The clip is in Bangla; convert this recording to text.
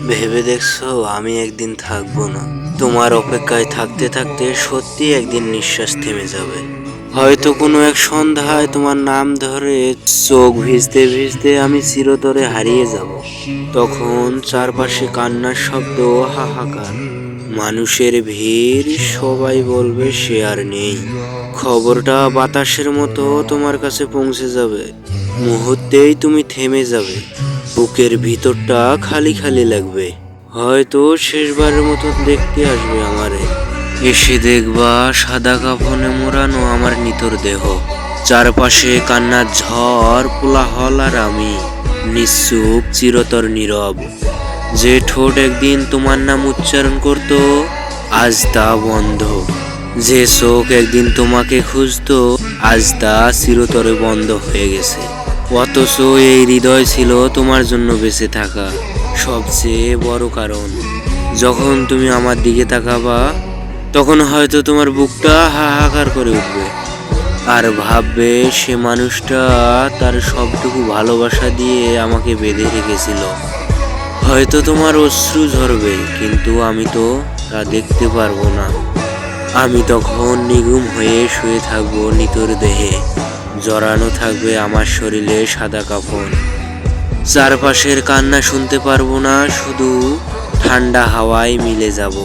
ভেবে দেখছো আমি একদিন থাকবো না? তোমার অপেক্ষায় থাকতে থাকতে সত্যি একদিন নিঃশ্বাস থেমে যাবে। হয়তো কোনো এক সন্ধ্যায় তোমার নাম ধরে চোখ ভিজতে ভিজতে আমি চিরতরে হারিয়ে যাব। তখন চারপাশে কান্নার শব্দ, হাহাকার, মানুষের ভিড়, সবাই বলবে সে আর নেই। খবরটা বাতাসের মতো তোমার কাছে পৌঁছে যাবে। মুহূর্তেই তুমি থেমে যাবে। বুকের ভিতরটা খালি খালি লাগবে। হয়তো শেষবারের মতো দেখতে আসবে আমারে। এসে দেখবা সাদা কাফনে মোড়ানো আমার নিথর দেহ, চারপাশে কান্নার ঝড়, কোলাহল, আর আমি নিশ্চুপ, চিরতর নীরব। যে ঠোঁট একদিন তোমার নাম উচ্চারণ করত, আজ তা বন্ধ। যে চোখ একদিন তোমাকে খুঁজতো, আজ তা চিরতরে বন্ধ হয়ে গেছে। অথচ এই হৃদয় ছিল তোমার জন্য বেঁচে থাকা সবচেয়ে বড় কারণ। যখন তুমি আমার দিকে তাকাবা, তখন হয়তো তোমার বুকটা হাহাকার করে উঠবে, আর ভাববে সে মানুষটা তার সবটুকু ভালোবাসা দিয়ে আমাকে বেঁধে রেখেছিল। হয়তো তোমার অশ্রু ঝরবে, কিন্তু আমি তো তা দেখতে পারবো না। আমি তখন নিগুম হয়ে শুয়ে থাকবো নিতর দেহে, জড়ানো থাকবে আমার শরীরে সাদা কাফন। চারপাশের কান্না শুনতে পারবো না, শুধু ঠান্ডা হাওয়ায় মিলে যাব।